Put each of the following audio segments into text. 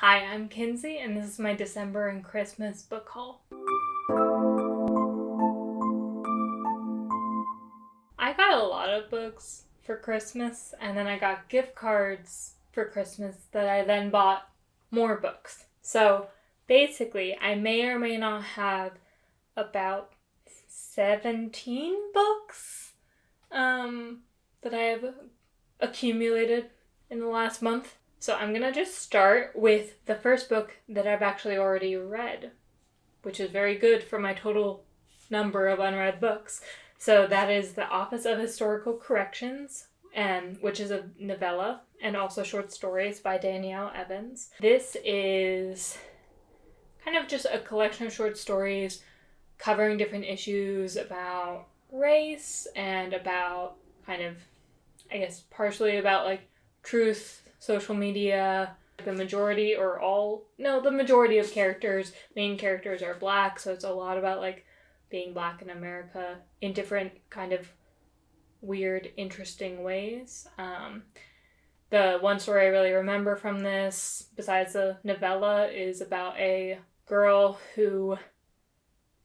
Hi, I'm Kinsey, and this is my December and Christmas book haul. I got a lot of books for Christmas, and then I got gift cards for Christmas that I then bought more books. So basically, I may or may not have about 17 books that I have accumulated in the last month. So I'm going to just start with the first book that I've actually already read, which is very good for my total number of unread books. So that is The Office of Historical Corrections, which is a novella and also short stories by Danielle Evans. This is kind of just a collection of short stories covering different issues about race and about kind of, I guess, partially about like truth, social media. The majority of main characters are Black, so it's a lot about like being Black in America in different kind of weird, interesting ways. The one story I really remember from this, besides the novella, is about a girl who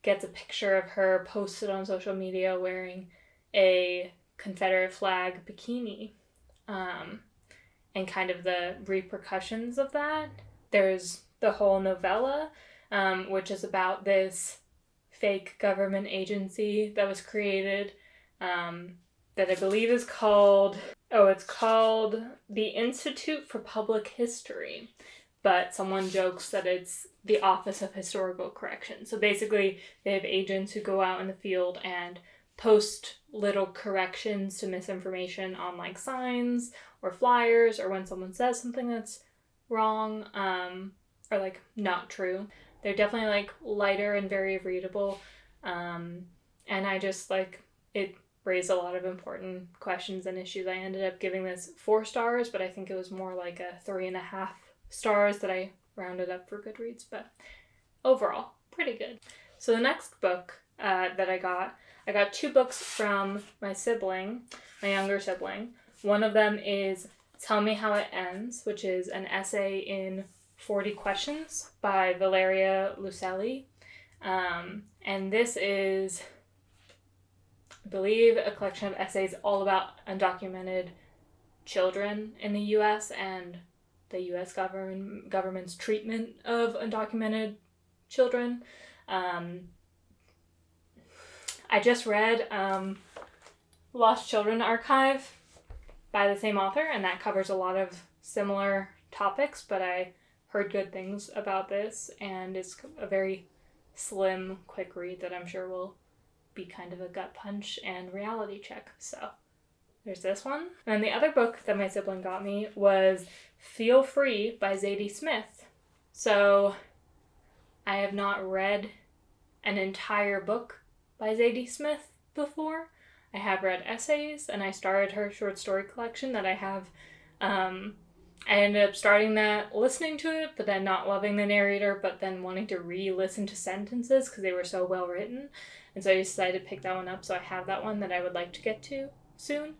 gets a picture of her posted on social media wearing a Confederate flag bikini. And kind of the repercussions of that. There's the whole novella, which is about this fake government agency that was created that I believe is called the Institute for Public History, but someone jokes that it's the Office of Historical Correction. So basically, they have agents who go out in the field and post little corrections to misinformation on like signs or flyers, or when someone says something that's wrong or like not true. They're definitely like lighter and very readable, and I just like it raised a lot of important questions and issues. I ended up giving this 4 stars, but I think it was more like a 3.5 stars that I rounded up for Goodreads, but overall pretty good. So the next book that I got 2 books from my younger sibling. One of them is Tell Me How It Ends, which is an essay in 40 questions by Valeria Luiselli. And this is, I believe, a collection of essays all about undocumented children in the U.S. and the U.S. government's treatment of undocumented children. I just read Lost Children Archive by the same author, and that covers a lot of similar topics, but I heard good things about this, and it's a very slim, quick read that I'm sure will be kind of a gut punch and reality check. So there's this one. And the other book that my sibling got me was Feel Free by Zadie Smith. So I have not read an entire book by Zadie Smith before. I have read essays, and I started her short story collection that I have. I ended up starting that, listening to it, but then not loving the narrator, but then wanting to re-listen to sentences because they were so well written. And so I decided to pick that one up, so I have that one that I would like to get to soon.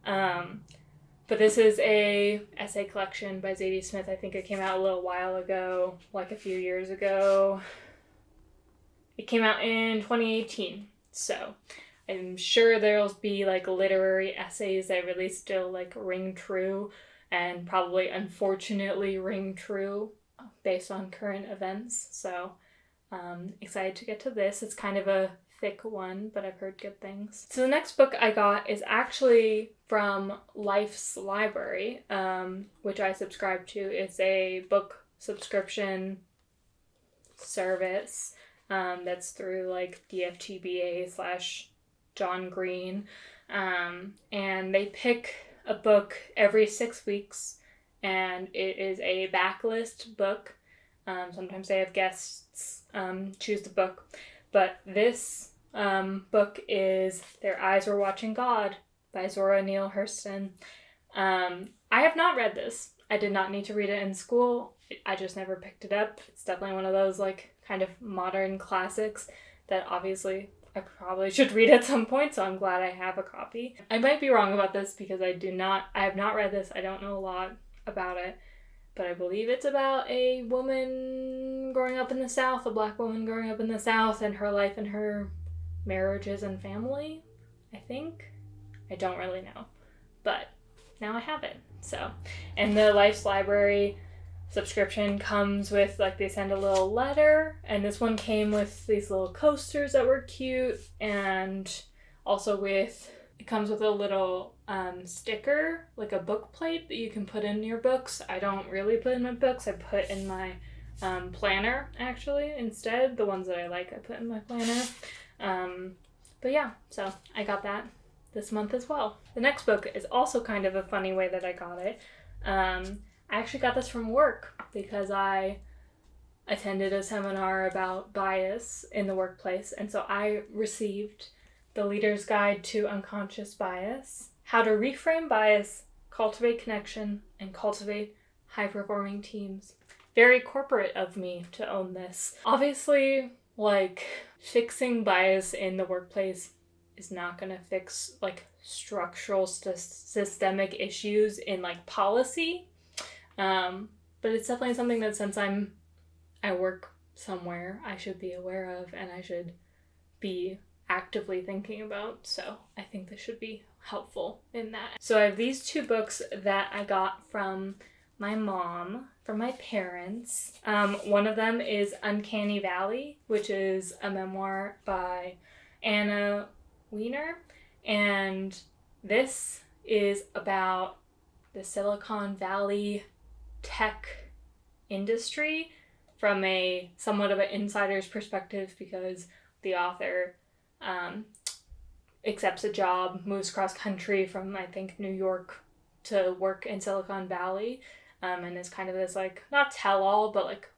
But this is a essay collection by Zadie Smith. I think it came out a little while ago, like a few years ago. It came out in 2018, so I'm sure there'll be like literary essays that really still like ring true and probably unfortunately ring true based on current events. So excited to get to this. It's kind of a thick one, but I've heard good things. So the next book I got is actually from Life's Library, which I subscribe to. It's a book subscription service that's through like DFTBA/John Green, and they pick a book every 6 weeks, and it is a backlist book. Sometimes they have guests choose the book, but this book is Their Eyes Were Watching God by Zora Neale Hurston. I have not read this. I did not need to read it in school. I just never picked it up. It's definitely one of those like kind of modern classics that obviously I probably should read at some point, so I'm glad I have a copy. I might be wrong about this because I have not read this. I don't know a lot about it. but I believe it's about a woman growing up in the South, a black woman growing up in the South, and her life and her marriages and family, I think. I don't really know, but now I have it. So, and the Life's Library subscription comes with, like, they send a little letter, and this one came with these little coasters that were cute, and also it comes with a little sticker, like a book plate that you can put in your books. I don't really put in my books. I put in my planner, actually, instead. The ones that I like, I put in my planner. But yeah, so I got that this month as well. The next book is also kind of a funny way that I got it. I actually got this from work because I attended a seminar about bias in the workplace, and so I received The Leader's Guide to Unconscious Bias, How to Reframe Bias, Cultivate Connection, and Cultivate High-Performing Teams. Very corporate of me to own this. Obviously, like, fixing bias in the workplace is not going to fix, like, structural systemic issues in, like, policy. But it's definitely something that since I work somewhere, I should be aware of, and I should be actively thinking about. So I think this should be helpful in that. So I have these two books that I got from my mom, from my parents. One of them is Uncanny Valley, which is a memoir by Anna Weiner, and this is about the Silicon Valley tech industry from a somewhat of an insider's perspective, because the author accepts a job, moves cross country from, I think, New York to work in Silicon Valley, and is kind of this, like, not tell-all, but like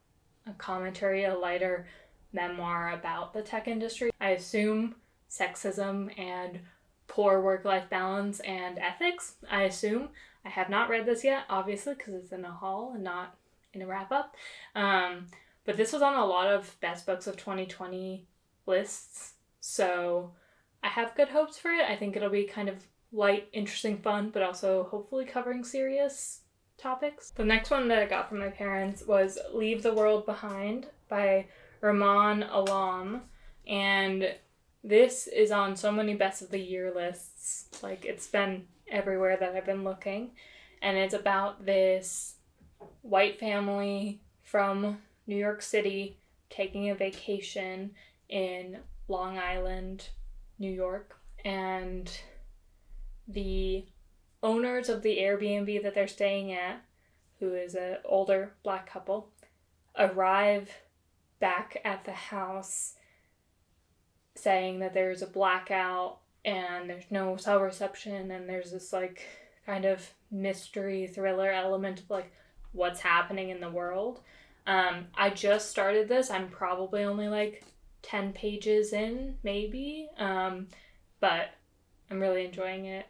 a commentary, a lighter memoir about the tech industry. I assume sexism and poor work-life balance and ethics. I assume. I have not read this yet, obviously, because it's in a haul and not in a wrap-up. But this was on a lot of best books of 2020 lists, so I have good hopes for it. I think it'll be kind of light, interesting, fun, but also hopefully covering serious topics. The next one that I got from my parents was Leave the World Behind by Rumaan Alam, and this is on so many best of the year lists. Like, it's been everywhere that I've been looking, and it's about this white family from New York City taking a vacation in Long Island, New York, and the owners of the Airbnb that they're staying at, who is an older black couple, arrive back at the house saying that there's a blackout and there's no cell reception, and there's this, like, kind of mystery thriller element of, like, what's happening in the world. I just started this. I'm probably only, like, 10 pages in, maybe, but I'm really enjoying it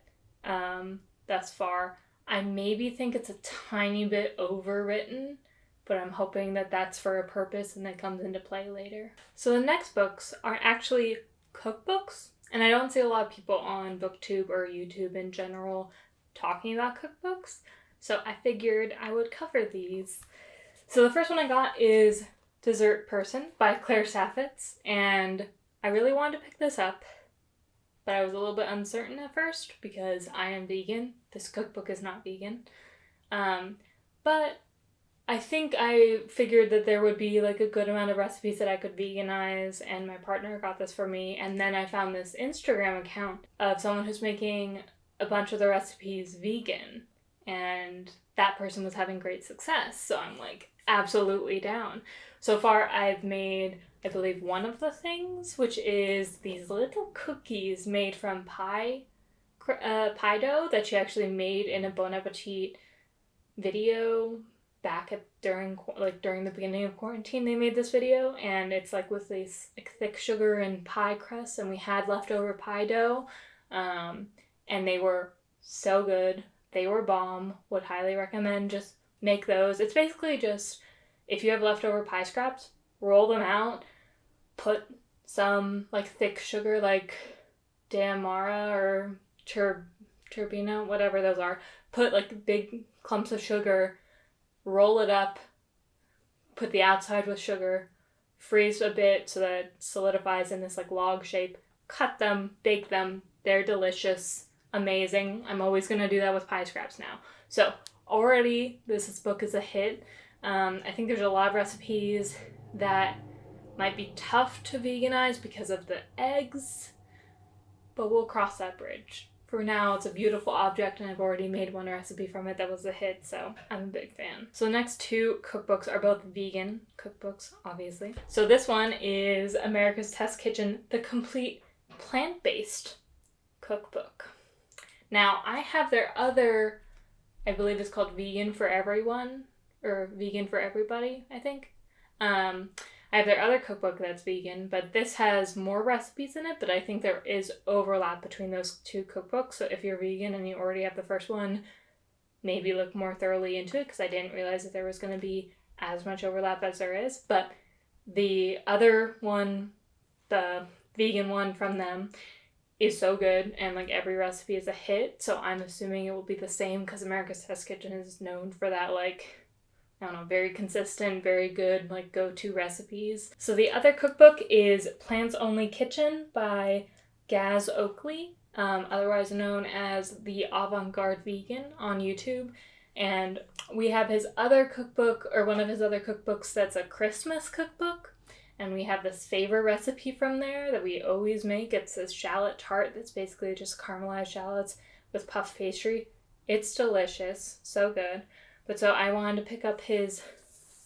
thus far. I maybe think it's a tiny bit overwritten, but I'm hoping that that's for a purpose and that comes into play later. So the next books are actually cookbooks, and I don't see a lot of people on BookTube or YouTube in general talking about cookbooks, so I figured I would cover these. So the first one I got is Dessert Person by Claire Saffitz, and I really wanted to pick this up, but I was a little bit uncertain at first because I am vegan. This cookbook is not vegan. But I think I figured that there would be, like, a good amount of recipes that I could veganize, and my partner got this for me, and then I found this Instagram account of someone who's making a bunch of the recipes vegan, and that person was having great success, so I'm, like, absolutely down. So far, I've made, I believe, one of the things, which is these little cookies made from pie dough that she actually made in a Bon Appetit video back during the beginning of quarantine. They made this video, and it's, like, with these, like, thick sugar and pie crusts, and we had leftover pie dough, and they were so good. They were bomb. Would highly recommend just make those. It's basically just, if you have leftover pie scraps, roll them out, put some, like, thick sugar, like Deamara or turbina, whatever those are, put, like, big clumps of sugar roll it up, put the outside with sugar, freeze a bit so that it solidifies in this like log shape, cut them, bake them. They're delicious, amazing. I'm always going to do that with pie scraps now. So already this book is a hit. I think there's a lot of recipes that might be tough to veganize because of the eggs, but we'll cross that bridge. For now, it's a beautiful object, and I've already made one recipe from it that was a hit, so I'm a big fan. So the next two cookbooks are both vegan cookbooks, obviously. So this one is America's Test Kitchen, the complete plant-based cookbook. Now, I have their other, I believe it's called Vegan for Everyone, or Vegan for Everybody, I think. I have their other cookbook that's vegan, but this has more recipes in it, but I think there is overlap between those two cookbooks. So if you're vegan and you already have the first one, maybe look more thoroughly into it, because I didn't realize that there was going to be as much overlap as there is. But the other one, the vegan one from them, is so good, and like every recipe is a hit, so I'm assuming it will be the same, because America's Test Kitchen is known for that, like, I don't know, very consistent, very good, like, go-to recipes. So the other cookbook is Plants Only Kitchen by Gaz Oakley, otherwise known as the Avant-Garde Vegan on YouTube. And we have his other cookbook, or one of his other cookbooks, that's a Christmas cookbook. And we have this favorite recipe from there that we always make. It's this shallot tart that's basically just caramelized shallots with puff pastry. It's delicious, so good. But so I wanted to pick up his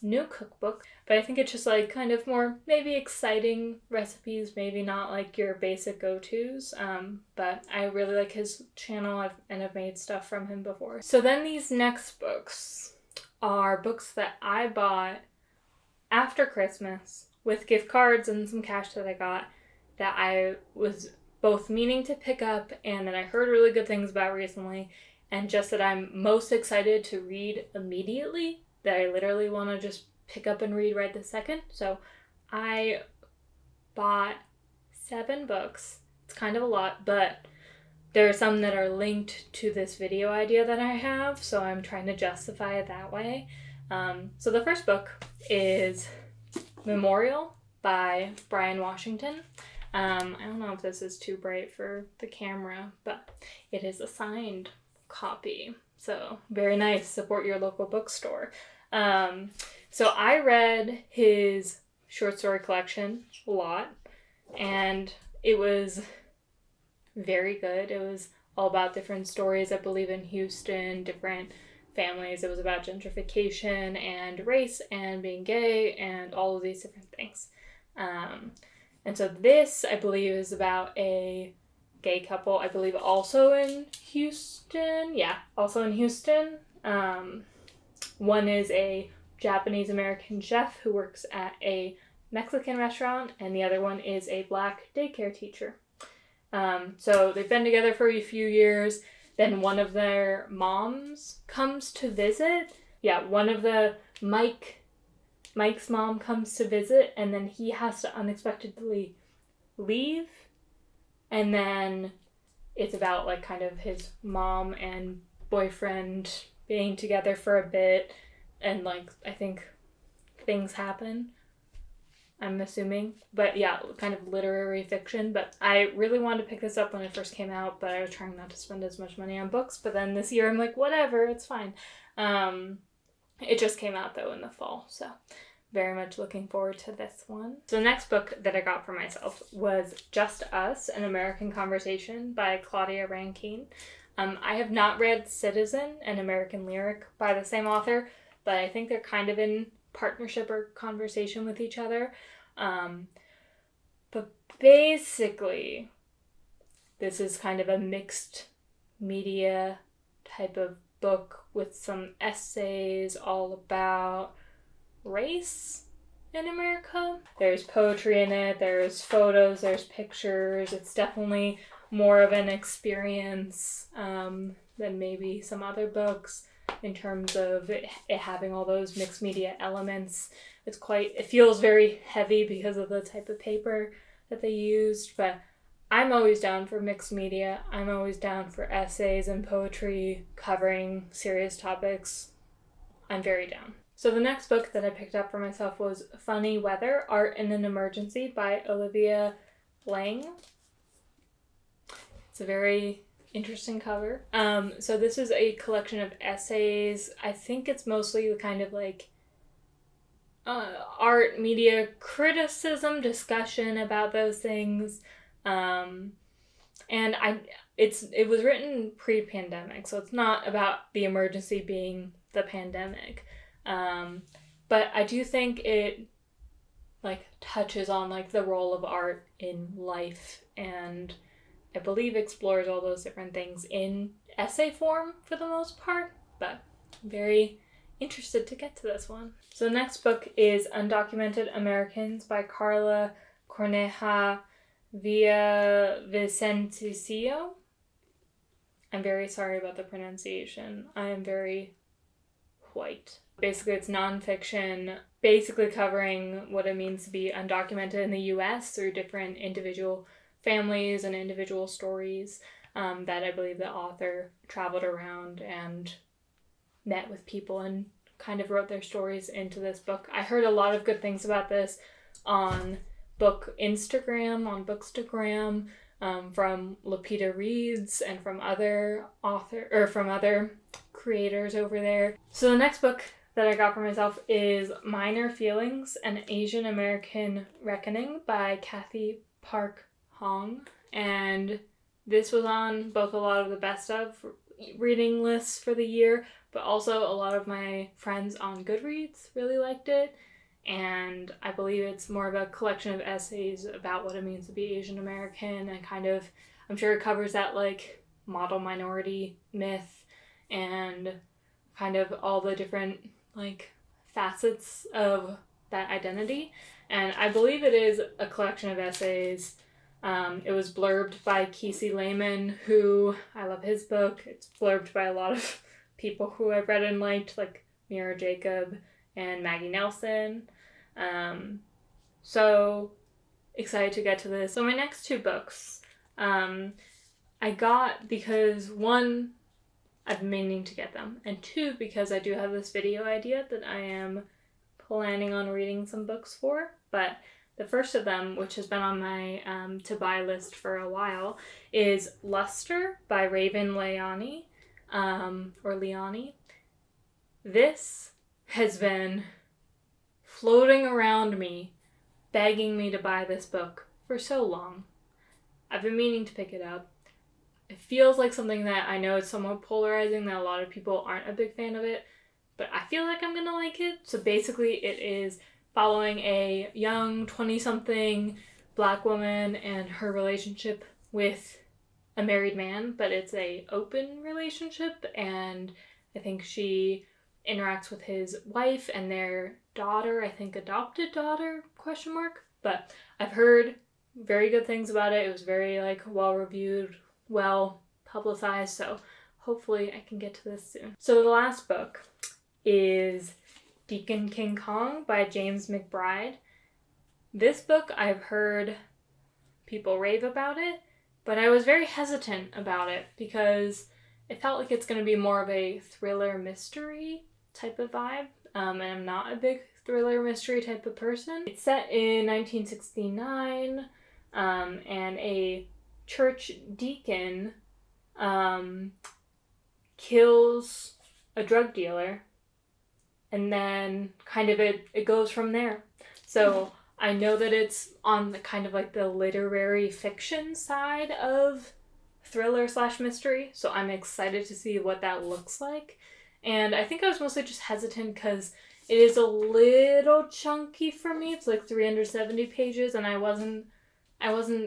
new cookbook, but I think it's just like kind of more maybe exciting recipes, maybe not like your basic go-tos, but I really like his channel, and I've made stuff from him before. So then these next books are books that I bought after Christmas with gift cards and some cash that I got, that I was both meaning to pick up and that I heard really good things about recently, and just that I'm most excited to read immediately, that I literally want to just pick up and read right this second. So I bought 7 books. It's kind of a lot, but there are some that are linked to this video idea that I have, so I'm trying to justify it that way. So the first book is Memorial by Bryan Washington. I don't know if this is too bright for the camera, but it is a signed copy, so very nice. Support your local bookstore. So I read his short story collection a lot, and it was very good. It was all about different stories, I believe, in Houston, different families. It was about gentrification and race and being gay and all of these different things. And so this, I believe, is about a gay couple, I believe also in Houston. Yeah, also in Houston. One is a Japanese-American chef who works at a Mexican restaurant, and the other one is a Black daycare teacher. So they've been together for a few years. Then one of their moms comes to visit. Yeah, one of the Mike's mom comes to visit, and then he has to unexpectedly leave. And then it's about like kind of his mom and boyfriend being together for a bit, and like I think things happen, I'm assuming. But yeah, kind of literary fiction. But I really wanted to pick this up when it first came out, but I was trying not to spend as much money on books. But then this year I'm like, whatever, it's fine. It just came out though in the fall, so very much looking forward to this one. So the next book that I got for myself was Just Us, An American Conversation by Claudia Rankine. I have not read Citizen, An American Lyric by the same author, but I think they're kind of in partnership or conversation with each other. But basically, this is kind of a mixed media type of book with some essays all about race in America. There's poetry in it, there's photos, there's pictures. It's definitely more of an experience than maybe some other books in terms of it having all those mixed media elements. It feels very heavy because of the type of paper that they used, but I'm always down for mixed media. I'm always down for essays and poetry covering serious topics. I'm very down. So the next book that I picked up for myself was Funny Weather, Art in an Emergency by Olivia Laing. It's a very interesting cover. So this is a collection of essays. I think it's mostly the kind of like art, media criticism, discussion about those things. And it was written pre-pandemic, so it's not about the emergency being the pandemic. But I do think it like touches on like the role of art in life, and I believe explores all those different things in essay form for the most part, but I'm very interested to get to this one. So the next book is Undocumented Americans by Karla Cornejo Villavicencio. I'm very sorry about the pronunciation. I am very white. Basically, it's nonfiction, basically covering what it means to be undocumented in the U.S. through different individual families and individual stories that I believe the author traveled around and met with people and kind of wrote their stories into this book. I heard a lot of good things about this on Bookstagram, from Lapita Reads and from other creators over there. So the next book that I got for myself is Minor Feelings, An Asian American Reckoning by Cathy Park Hong. And this was on both a lot of the best of reading lists for the year, but also a lot of my friends on Goodreads really liked it. And I believe it's more of a collection of essays about what it means to be Asian American, and kind of, I'm sure it covers that like model minority myth and kind of all the different like facets of that identity. And I believe it is a collection of essays. It was blurbed by Kesey Lehman, who, I love his book. It's blurbed by a lot of people who I've read and liked, like Mira Jacob and Maggie Nelson. So excited to get to this. So my next two books, I got because one, I've been meaning to get them, and two, because I do have this video idea that I am planning on reading some books for. But the first of them, which has been on my to-buy list for a while, is Luster by Raven Leilani, or Leilani. This has been floating around me, begging me to buy this book for so long. I've been meaning to pick it up. It feels like something that I know it's somewhat polarizing, that a lot of people aren't a big fan of it, but I feel like I'm gonna like it. So basically it is following a young 20-something Black woman and her relationship with a married man, but it's a open relationship, and I think she interacts with his wife and their daughter, I think adopted daughter, ? But I've heard very good things about it. It was very like well reviewed, well publicized, so hopefully I can get to this soon. So the last book is Deacon King Kong by James McBride. This book, I've heard people rave about it, but I was very hesitant about it because it felt like it's going to be more of a thriller mystery type of vibe, and I'm not a big thriller mystery type of person. It's set in 1969, and a church deacon kills a drug dealer, and then kind of it goes from there. So I know that it's on the kind of like the literary fiction side of thriller / mystery, so I'm excited to see what that looks like. And I think I was mostly just hesitant because it is a little chunky for me. It's like 370 pages, and I wasn't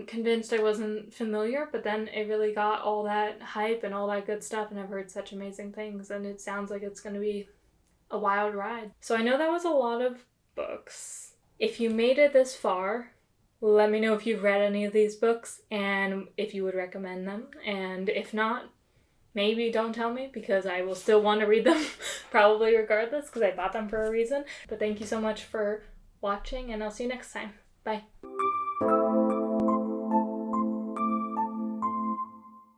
convinced, I wasn't familiar, but then it really got all that hype and all that good stuff, and I've heard such amazing things, and it sounds like it's going to be a wild ride. So I know that was a lot of books. If you made it this far, let me know if you've read any of these books and if you would recommend them. And if not, maybe don't tell me, because I will still want to read them probably regardless, because I bought them for a reason. But thank you so much for watching, and I'll see you next time. Bye.